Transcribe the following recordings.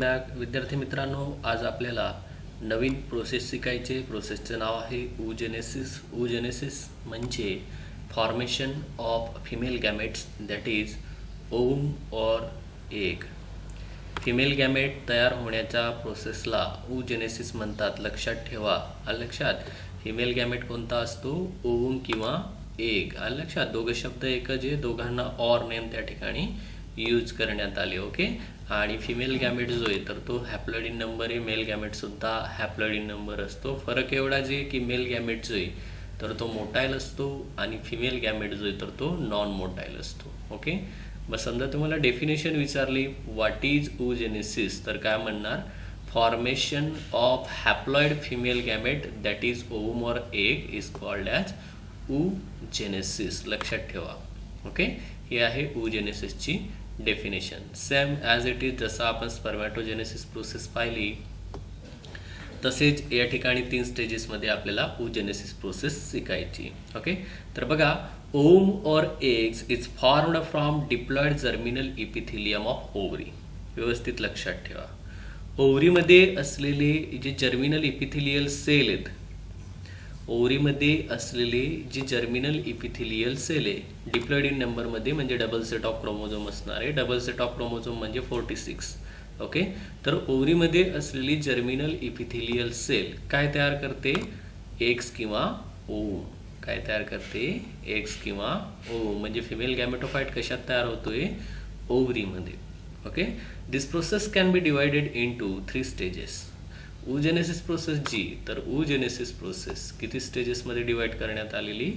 Back विद्यार्थी मित्रांनो, आज आपल्याला नवीन प्रोसेस शिकायचे. प्रोसेसचं नाव आहे oogenesis. oogenesis म्हणजे formation of female gametes, that is ovum or egg. Female gamete तयार होण्याच्या प्रोसेसला oogenesis म्हणतात. लक्षात ठेवा. लक्षात, फिमेल गॅमेट कोणता असतो? ओव्हम किंवा एग. लक्षात, दोघे शब्द एकच आहे, दोघांना ऑर नेम त्या ठिकाणी यूज करण्यात आले. ओके. आणि फिमेल गॅमेट जो आहे तर तो हॅप्लॉइड इन नंबर आहे, मेल गॅमेट सुद्धा हॅप्लॉइड इन नंबर असतो. फरक एवढाच आहे की मेल गॅमेट जो आहे तर तो मोटाईल असतो आणि फिमेल गॅमेट जो आहे तर तो नॉन मोटाईल असतो. ओके. मग समजा तुम्हाला डेफिनेशन विचारली व्हॉट इज oogenesis, तर काय म्हणणार? Formation of haploid female gamete that is ovum or egg is called as oogenesis. लक्षात ठेवा. ओके. ही आहे oogenesisची definition. Same as it is, जसं आपण स्पर्मॅटोजेनेसिस प्रोसेस पाहिली तसेच या ठिकाणी 3 स्टेजेसमध्ये आपल्याला oogenesis प्रोसेस शिकायची. ओके. तर बघा, ovum or eggs is formed from diploid germinal epithelium of ovary. व्यवस्थित लक्षात ठेवा. ओव्हरीमध्ये असलेले जे जर्मिनल इपिथिलियल सेल आहेत, ओव्हरीमध्ये असलेले जे जर्मिनल इपिथिलियल सेल आहे डिप्लॉइड इन नंबरमध्ये म्हणजे डबल सेट ऑफ क्रोमोझोम असणार आहे. डबल सेट ऑफ क्रोमोझोम म्हणजे 46. ओके. तर ओव्हरीमध्ये असलेली जर्मिनल इपिथिलियल सेल काय तयार करते? एग्स किंवा ओव्हम. काय तयार करते? एग्स किंवा ओव्हम. म्हणजे फिमेल गॅमेटोफाइट कशात तयार होतोय? ओव्हरीमध्ये. Okay. This process can be divided into 3 stages. oogenesis process जी, तर oogenesis प्रोसेस किती स्टेजेसमध्ये डिवाइड करण्यात आलेली?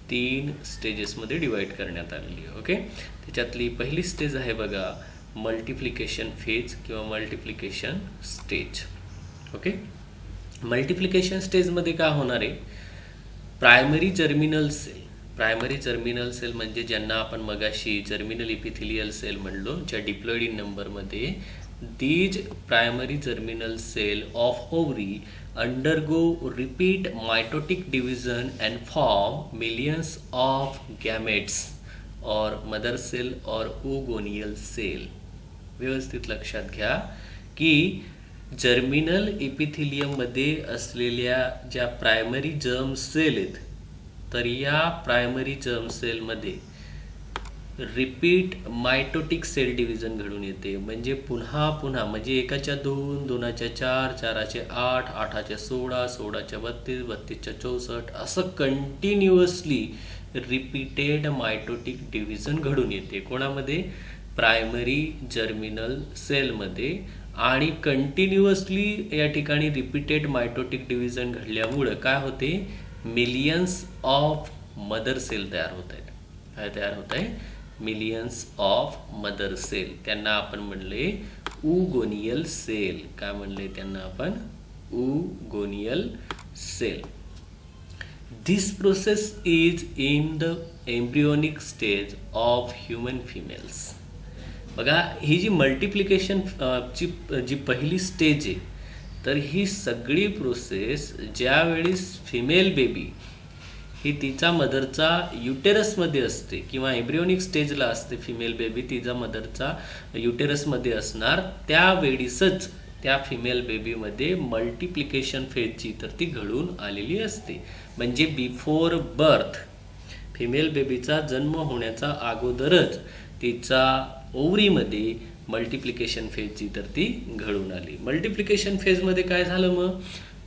3 स्टेजेसमध्ये डिवाइड करण्यात आलेली. ओके. त्याच्यातली पहिली स्टेज आहे बघा, मल्टिप्लिकेशन फेज किंवा मल्टिप्लिकेशन स्टेज. ओके. मल्टिप्लिकेशन स्टेजमध्ये काय होणार आहे? Primary germinal cell. Primary germinal cell म्हणजे ज्यांना आपण मगाशी जर्मिनल इपिथिलियल सेल म्हणलो, ज्या डिप्लॉइड इन नंबरमध्ये, these primary germinal cell of ovary undergo repeat mitotic division and form millions of gametes or mother cell or oogonial cell. व्यवस्थित लक्षात घ्या की जर्मिनल इपिथिलियम मध्ये असलेल्या ज्या प्रायमरी जर्म सेल आहेत तर या प्रायमरी जर्म सेल मध्ये रिपीट मायटोटिक सेल डिव्हिजन घडून येते. म्हणजे पुन्हा पुन्हा, म्हणजे एकाच्या 2, 2च्या 4, 4च्या 8, 8च्या 16, 16च्या 32, 32च्या 64 असं कंटिन्युअसली रिपीटेड मायटोटिक डिव्हिजन घडून येते. कोणामध्ये? प्रायमरी जर्मिनल सेलमध्ये. आणि कंटिन्युअसली या ठिकाणी रिपीटेड मायटोटिक डिव्हिजन घडल्यामुळं काय होते? मिलियन्स ऑफ मदर सेल तयार होत आहेत. काय तयार होत आहे? Millions of mother cell. त्यांना आपण म्हणले ओगोनियल सेल. काय म्हणले त्यांना आपण? Oogonial cell. This process is in the embryonic stage of human females. बघा, ही जी मल्टिप्लिकेशन जी पहिली स्टेज आहे तर ही सगळी प्रोसेस ज्यावेळी फिमेल बेबी ही तिचा मदरचा युटेरसमध्ये असते किंवा एम्ब्रियोनिक स्टेजला असते, फिमेल बेबी तिचा मदरचा युटेरसमध्ये असणार, त्यावेळीसच त्या फिमेल बेबीमध्ये मल्टिप्लिकेशन फेजची तर ती घडून आलेली असते. म्हणजे बिफोर बर्थ, फिमेल बेबीचा जन्म होण्याचा अगोदरच तिचा ओव्हरीमध्ये मल्टिप्लिकेशन फेजची तर ती घडून आली. मल्टिप्लिकेशन फेजमध्ये काय झालं? मग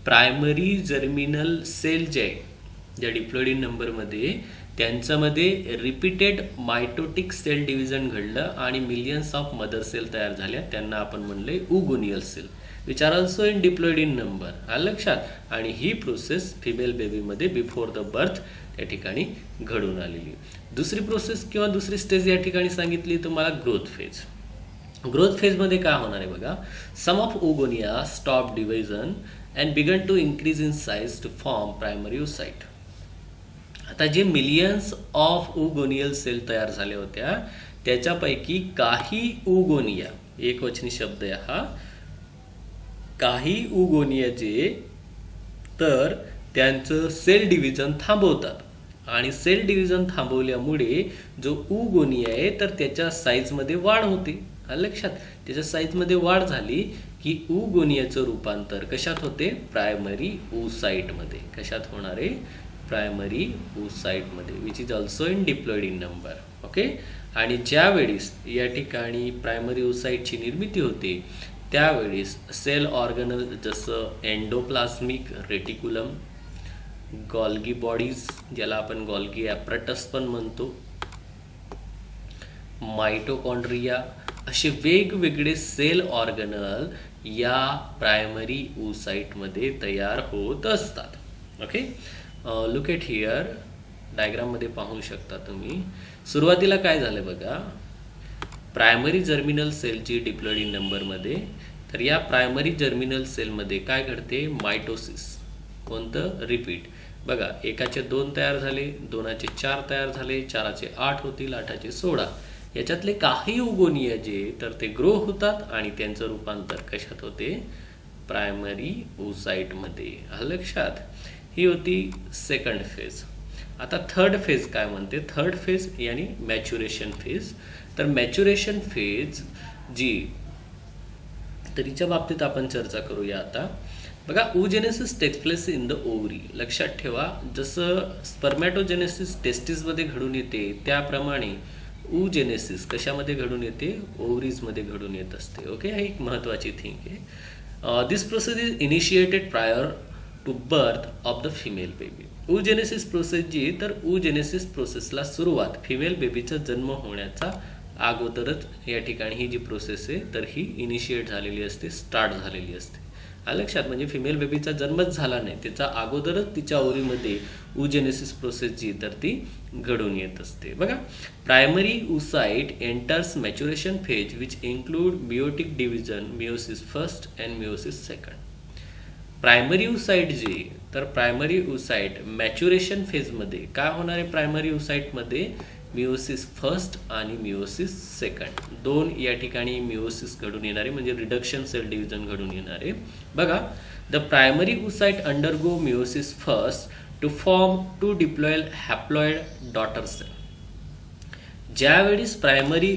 प्रायमरी जर्मिनल सेल जे आहे ज्या डिप्लॉइड इन नंबरमध्ये, त्यांच्यामध्ये रिपीटेड मायटोटिक सेल डिव्हिजन घडलं आणि मिलियन्स ऑफ मदर सेल तयार झाल्या. त्यांना आपण म्हणले oogonial cell, which are also in diploid in number. लक्षात. आणि ही प्रोसेस फिमेल बेबीमध्ये बिफोर द बर्थ त्या ठिकाणी घडून आलेली. दुसरी प्रोसेस किंवा दुसरी स्टेज या ठिकाणी सांगितली तुम्हाला, ग्रोथ फेज. ग्रोथ फेजमध्ये काय होणार आहे बघा, some of oogonia stop division and begin to increase in size to form primary oocyte. आता जे मिलियन्स ऑफ ओगोनियल सेल तयार झाल्या होत्या त्याच्यापैकी काही ओगोनिया, एकवचनी शब्द आहे हा, काही ओगोनिया जे तर त्यांचं सेल डिव्हिजन थांबवतात आणि सेल डिव्हिजन थांबवल्यामुळे जो ओगोनिया आहे तर त्याच्या साईजमध्ये वाढ होते. लक्षात, त्याच्या साईजमध्ये वाढ झाली की उगोनियाचं रूपांतर कशात होते? प्रायमरी oocyteमध्ये. कशात होणार आहे? प्रायमरी oocyteमध्ये, which is also in diploid in number. Okay. आणि ज्यावेळेस या ठिकाणी प्रायमरी oocyteची निर्मिती होते त्यावेळेस सेल ऑर्गनल जसं एंडोप्लाझ्मिक रेटिक्युलम, गॉल्गी बॉडीज ज्याला आपण गॉल्गी ॲपरेटस पण म्हणतो, माइटोकॉन्ड्रिया, असे वेगवेगळे सेल ऑर्गनल या प्रायमरी oocyteमध्ये तयार होत असतात. ओके. लुक एट हिअर, डायग्राममध्ये पाहू शकता तुम्ही. सुरुवातीला काय झालं बघा, प्रायमरी जर्मिनल सेलची डिप्लॉइड इन नंबरमध्ये. तर या प्रायमरी जर्मिनल सेलमध्ये काय घडते? मायटोसिस. कोणतं? रिपीट. बघा, एकाचे 2 तयार झाले, 2चे 4 तयार झाले, 4चे 8 होतील, 8चे 16. याच्यातले काही उगोनिया जे तर ते ग्रो होतात आणि त्यांचं रूपांतर कशात होते? प्रायमरी oocyteमध्ये. लक्षात. ही होती सेकंड फेज. आता थर्ड फेज काय म्हणते? थर्ड फेज यानी मॅच्युरेशन फेज. तर मॅच्युरेशन फेज जी, तर हिच्या बाबतीत आपण चर्चा करूया आता. बघा, oogenesis takes place in the ovary. लक्षात ठेवा, जसं स्पर्मॅटोजेनेसिस टेस्टिसमध्ये घडून येते त्याप्रमाणे oogenesis कशामध्ये घडून येते? ओव्हरीजमध्ये घडून येत असते. ओके. ही एक महत्त्वाची थिंग आहे. This process is initiated prior to birth of the female baby. oogenesis process जी, तर oogenesis प्रोसेसला सुरुवात फिमेल बेबीचा जन्म होण्याचा अगोदरच या ठिकाणी ही जी प्रोसेस आहे तर ही इनिशिएट झालेली असते, स्टार्ट झालेली असते. लक्षात, म्हणजे फिमेल बेबीचा जन्मच झाला नाही, त्याचा अगोदरच तिच्या ओव्हरीमध्ये oogenesis प्रोसेस जी तर ती घडून येत असते. बघा, primary oocyte enters maturation phase which include meiotic division, meiosis first and meiosis second. Primary oocyte जी, तर प्रायमरी oocyte मॅच्युरेशन फेजमध्ये काय होणार आहे? प्रायमरी oocyteमध्ये मिओसिस फर्स्ट आणि मिओसिस सेकंड, 2 या ठिकाणी मिओसिस घडून येणारे, म्हणजे रिडक्शन सेल डिव्हिजन घडून येणारे. बघा, the primary oocyte undergo meiosis first to form 2 diploid haploid daughter cell. ज्यावेळेस प्रायमरी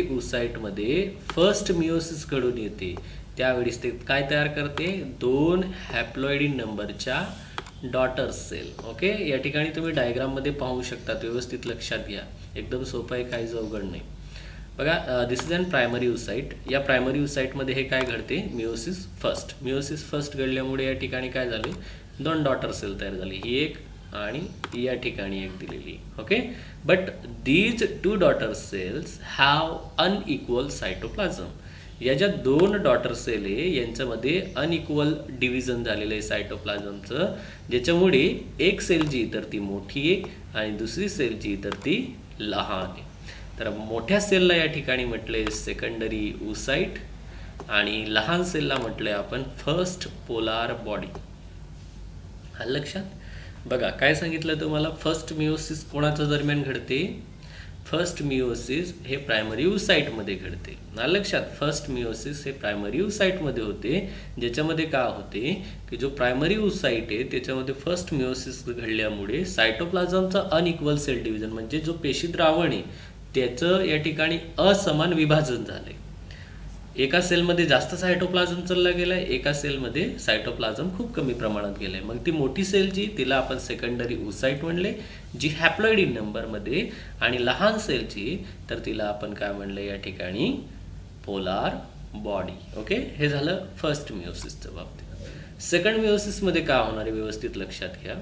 oocyteमध्ये फर्स्ट मिओसिस घडून येते त्यावेळेस ते काय तयार करते? 2 हॅप्लॉइड इन नंबरच्या डॉटर सेल. ओके. या ठिकाणी तुम्ही डायग्राममध्ये पाहू शकता, व्यवस्थित लक्षात घ्या, एकदम सोपं आहे, काहीच अवघड नाही. बघा, दिस इज अन प्रायमरी oocyte. या प्रायमरी oocyteमध्ये हे काय घडते? मिओसिस फर्स्ट घडल्यामुळे या ठिकाणी काय झाले? 2 डॉटर सेल तयार झाली, ही एक आणि या ठिकाणी एक दिलेली. Okay. But these 2 daughter cells have unequal cytoplasm. या ज्या 2 डॉटर सेल आहे यांच्यामध्ये अनइक्वल डिव्हिजन झालेलं आहे सायटोप्लाझमचं, ज्याच्यामुळे एक सेल जी तर ती मोठी आहे आणि दुसरी सेल जी तर ती लहान आहे. तर मोठ्या सेलला या ठिकाणी म्हटले सेकंडरी oocyte आणि लहान सेलला म्हटलंय आपण फर्स्ट पोलार बॉडी. लक्षात. बघा, काय सांगितलं तुम्हाला? फर्स्ट मिओसिस कोणाच्या दरम्यान घडते? फर्स्ट मिओसिस हे प्रायमरी oocyteमध्ये घडते. लक्षात, फर्स्ट मिओसिस हे प्रायमरी oocyteमध्ये होते, ज्याच्यामध्ये काय होते की जो प्रायमरी oocyte आहे त्याच्यामध्ये फर्स्ट मिओसिस घडल्यामुळे सायटोप्लाझमचा अनइक्वल सेल डिव्हिजन, म्हणजे जो पेशी द्रावण आहे त्याचं या ठिकाणी असमान विभाजन झाले. एका सेलमध्ये जास्त सायटोप्लाझम चालला गेलाय, एका सेलमध्ये सायटोप्लाझम खूप कमी प्रमाणात गेलाय. मग ती मोठी सेल जी तिला आपण सेकंडरी oocyte म्हणले, जी हॅप्लॉइड इन नंबरमध्ये, आणि लहान सेलची तर तिला आपण काय म्हणले या ठिकाणी? Polar body. ओके. हे झालं फर्स्ट मिओसिसच्या बाबतीत. सेकंड मिओसिसमध्ये काय होणार आहे व्यवस्थित लक्षात घ्या.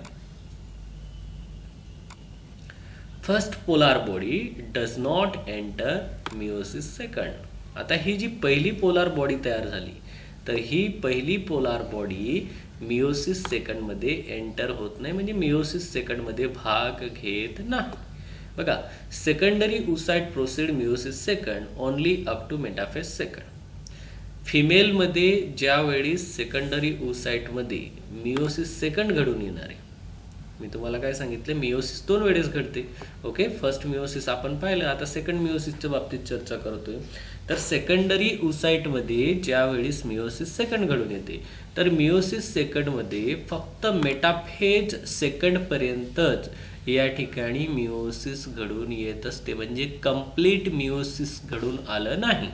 First polar body does not enter meiosis second. आता ही जी पहिली पोलार बॉडी तयार झाली तर ही पहिली पोलार बॉडी मिओसिस सेकंडमध्ये एंटर होत नाही, म्हणजे मिओसिस सेकंडमध्ये भाग घेत नाही. बघा, secondary oocyte proceed meiosis second only up to metaphase second. फिमेलमध्ये ज्यावेळी सेकंडरी oocyteमध्ये मिओसिस सेकंड घडून येणार आहे, मी तुम्हाला काय सांगितले, मिओसिस 2 वेळेस घडते. ओके. फर्स्ट मिओसिस आपण पाहिलं, आता सेकंड मिओसिसच्या बाबतीत चर्चा करतोय. तर सेकंडरी oocyteमध्ये ज्यावेळेस मिओसिस सेकंड घडून येते तर मिओसिस सेकंडमध्ये फक्त मेटाफेज सेकंडपर्यंतच या ठिकाणी मिओसिस घडून येत असते, म्हणजे कंप्लीट मिओसिस घडून आलं नाही.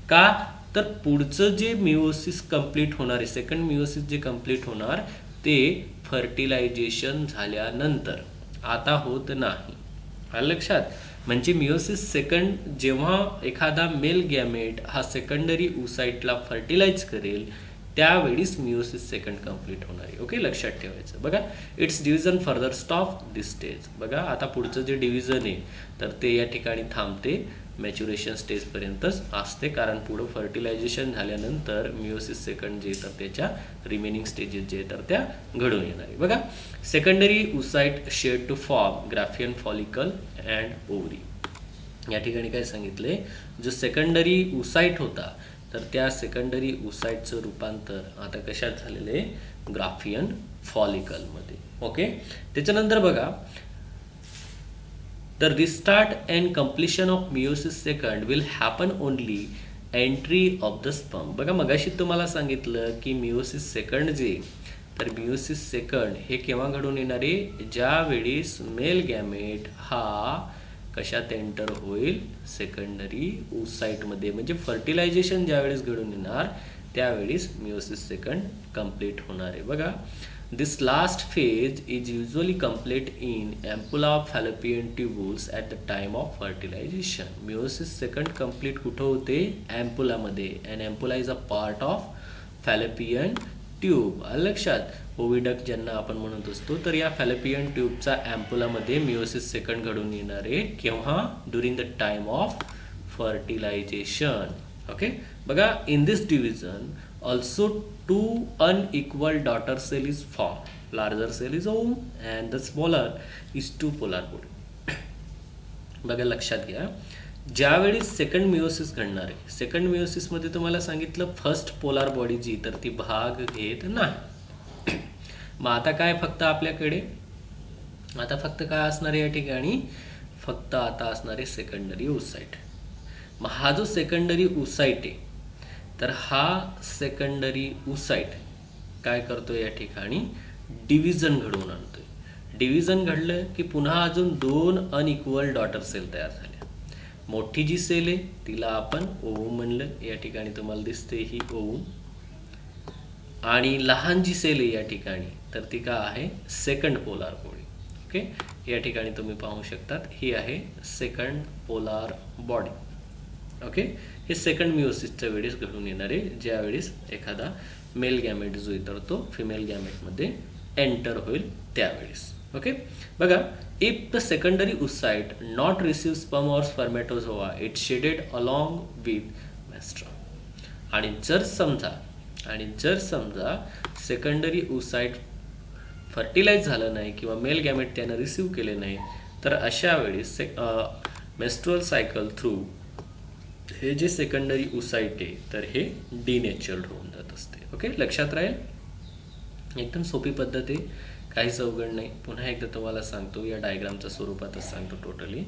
का तर पुढचं जे मिओसिस कंप्लीट होणार आहे, सेकंड मिओसिस जे कंप्लीट होणार ते फर्टिलायझेशन झाल्यानंतर, आता होत नाही. आलं लक्षात? म्हणजे मिओसिस सेकंड, जेव्हा एखादा मेल गॅमेट हा सेकंडरी ओसाइटला फर्टिलाइज करेल त्यावेळीच मिओसिस सेकंड कंप्लीट होणार आहे. ओके, लक्षात ठेवायचं. बघा, it's division further stop this stage. बघा, आता पुढचं जे डिव्हिजन आहे तर ते या ठिकाणी थांबते, मॅच्युरेशन स्टेजपर्यंतच असते, कारण पुढं फर्टिलायझेशन झाल्यानंतर मिओसिस सेकंड जे तर त्याच्या रिमेनिंग स्टेजेस जे तर त्या घडून येणार आहे. बघा, secondary oocyte shed to form Graafian follicle and ovary. या ठिकाणी काय सांगितले, जो सेकंडरी ओसाइट होता तर त्या सेकंडरी ओसाइटचं रूपांतर आता कशात झालेलं आहे, ग्राफियन फॉलिकलमध्ये. ओके, त्याच्यानंतर बघा, the restart and completion of meiosis second will happen only entry of the sperm. बघा, मगाशी तुम्हाला सांगितलं की मिओसिस सेकंड जे तर मिओसिस सेकंड हे केव्हा घडून येणार आहे, ज्यावेळेस मेल गॅमेट हा कशात एंटर होईल, सेकंडरी ओसाइटमध्ये, म्हणजे फर्टिलायझेशन ज्यावेळेस घडून येणार त्यावेळेस मिओसिस सेकंड कंप्लीट होणार आहे. बघा, this last phase is usually complete in ampulla of fallopian tubules at the time of fertilization. Meiosis second complete कुठं होते, एम्पुलामध्ये, and ampulla is a part of fallopian tube. लक्षात, ओव्हिडक्ट ज्यांना आपण म्हणत असतो, तर या फॅलोपियन ट्यूबचा एम्पुलामध्ये मिओसिस सेकंड घडून येणार आहे केव्हा, during the time of fertilization. Okay, बघा, in this division also two unequal daughter cell is form. Larger sale is ovum and the smaller is two polar body. बघा, लक्षात घ्या, ज्यावेळी सेकंड मिओसिस घडणार आहे, सेकंड मिओसिसमध्ये तुम्हाला सांगितलं फर्स्ट पोलार बॉडी जी तर ती भाग घेत नाही. मग आता काय, फक्त आपल्याकडे आता फक्त काय असणार आहे या ठिकाणी, फक्त आता असणार आहे सेकंडरी ओसाइट. मग हा जो सेकंडरी ओसाइट आहे तर हा सेकंडरी ओसाइट काय करतोय, या ठिकाणी डिव्हिजन घडवून आणतोय. डिव्हिजन घडलं की पुन्हा अजून दोन अनइक्वल डॉटर सेल तयार झाल्या. मोठी जी सेल आहे तिला आपण ओवम म्हणलं, या ठिकाणी तुम्हाला दिसते ही ओवम, आणि लहान जी सेल आहे या ठिकाणी तर ती काय आहे, सेकंड पोलार बॉडी. ओके, या ठिकाणी तुम्ही पाहू शकतात ही आहे सेकंड पोलार बॉडी. ओके, हे सेकंड मिओसिसच्या वेळेस घडून येणार आहे, ज्यावेळेस एखादा मेल गॅमेट जो आहे तर तो फिमेल गॅमेटमध्ये एंटर होईल त्यावेळेस. ओके, बघा, if the secondary oocyte not receive sperm और स्पर्मेटोझोआ इट शेडेड अलॉंग विथ मेस्ट्रम. आणि जर समजा सेकंडरी ओसाइट फर्टिलाइज झालं नाही किंवा मेल गॅमेट त्यानं रिसीव्ह केले नाही तर अशा वेळेस मेस्ट्रुअल सायकल थ्रू हे जे सेकंडरी ओसाइट आहे तर हे डिनेचर्ड होऊन जात असते. ओके, लक्षात राहील, एकदम सोपी पद्धत आहे, काहीच अवघड नाही. पुन्हा एकदा तुम्हाला सांगतो, या डायग्रामच्या स्वरूपातच सांगतो टोटली.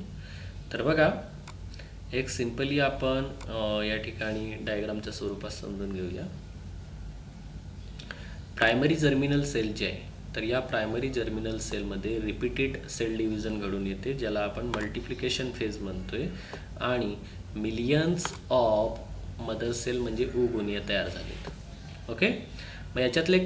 तर बघा, एक सिंपली आपण या ठिकाणी डायग्रामच्या स्वरूपात समजून घेऊया. प्रायमरी जर्मिनल सेल जे आहे तर या प्रायमरी जर्मिनल सेलमध्ये रिपीटेड सेल डिव्हिजन घडून येते, ज्याला आपण मल्टिप्लिकेशन फेज म्हणतोय, आणि मिलियन्स ऑफ मदर सेल म्हणजे ओगोनिया तयार झालेत. ओके, मग याच्यातले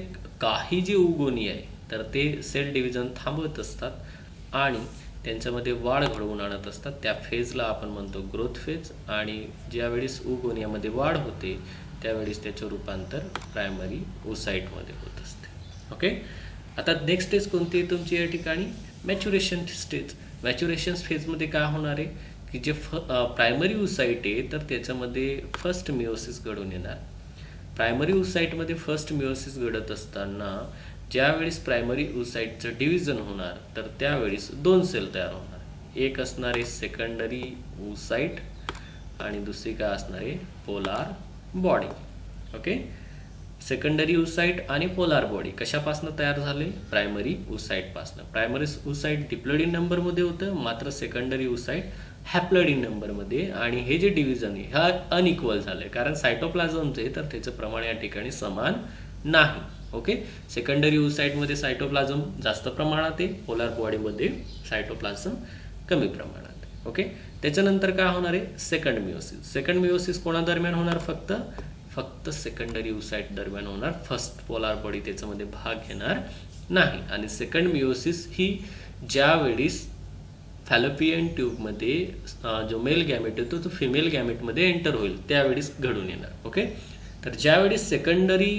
काही जे ओगोनिया आहे तर ते सेल डिव्हिजन थांबवत असतात आणि त्यांच्यामध्ये वाढ घडवून आणत असतात. त्या फेजला आपण म्हणतो ग्रोथ फेज, आणि ज्यावेळेस ओगोनियामध्ये वाढ होते त्यावेळेस त्याचं रूपांतर प्रायमरी ओसाइटमध्ये होत असते. ओके, आता नेक्स्ट स्टेज कोणती आहे तुमची या ठिकाणी, मॅच्युरेशन स्टेज. मॅच्युरेशन फेजमध्ये काय होणार आहे की जे प्रायमरी ओसाइट आहे तर त्याच्यामध्ये फर्स्ट मिओसिस घडून येणार. प्रायमरी ओसाइटमध्ये फर्स्ट मिओसिस घडत असताना ज्यावेळेस प्रायमरी ओसाइटचं डिव्हिजन होणार तर त्यावेळेस दोन सेल तयार होणार. एक असणार आहे सेकंडरी ओसाइट आणि दुसरी काय असणार आहे, polar body. Okay, secondary oocyte आणि पोलार बॉडी कशापासून तयार झाले, प्रायमरी ओसाइटपासून. प्रायमरी ओसाइट डिप्लॉइड नंबरमध्ये होतं, मात्र सेकंडरी ओसाइट हॅप्लॉइड नंबरमध्ये. आणि हे जे डिव्हिजन आहे हा अनइक्वल झालं कारण सायटोप्लाझमचे तर त्याचं प्रमाण या ठिकाणी समान नाही. ओके. सेकंडरी ओसाइटमध्ये सायटोप्लाझम जास्त प्रमाणात आहे, पोलार बॉडीमध्ये सायटोप्लाझम कमी प्रमाणात आहे. ओके. त्याच्यानंतर काय होणार आहे, सेकंड मिओसिस. सेकंड मिओसिस कोणादरम्यान होणार, फक्त सेकंडरी ओसाइट दरम्यान होणार. फर्स्ट पोलार बॉडी त्याच्यामध्ये भाग घेणार नाही. आणि सेकंड मिओसिस ही ज्यावेळीस फॅलोपियन ट्यूबमध्ये जो मेल गॅमेट येतो तो फिमेल गॅमेटमध्ये एंटर होईल त्यावेळेस घडून येणार. ओके. तर ज्यावेळेस सेकंडरी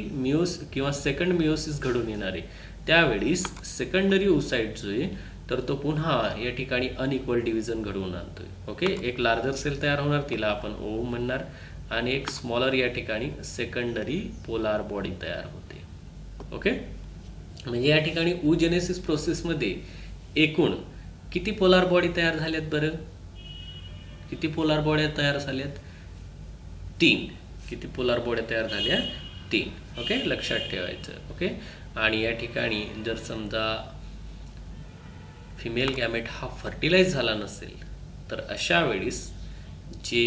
किंवा सेकंड मिओसिस घडून येणार आहे त्यावेळेस सेकंडरी ओसाइट जो आहे तर तो पुन्हा या ठिकाणी अनइक्वल डिव्हिजन घडवून आणतोय. ओके. एक लार्जर सेल तयार होणार, तिला आपण ओव्हम म्हणणार, आणि एक स्मॉलर या ठिकाणी सेकंडरी पोलार बॉडी तयार होते. ओके. म्हणजे या ठिकाणी oogenesis प्रोसेसमध्ये एकूण किती पोलार बॉडी तयार झाल्यात बरं, किती पोलार बॉड्या तयार झाल्यात, 3. किती पोलार बॉड्या तयार झाल्या, 3. ओके. लक्षात ठेवायचं. ओके. आणि या ठिकाणी जर समजा फिमेल गॅमेट हा फर्टिलाइज झाला नसेल तर अशा वेळेस जे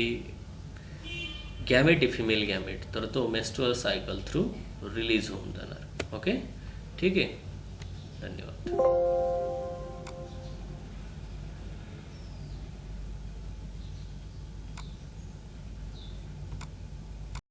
गॅमेट आहे फिमेल गॅमेट तर तो मेन्स्ट्रुअल सायकल थ्रू रिलीज होऊन जाणार. ओके. ठीक आहे. धन्यवाद.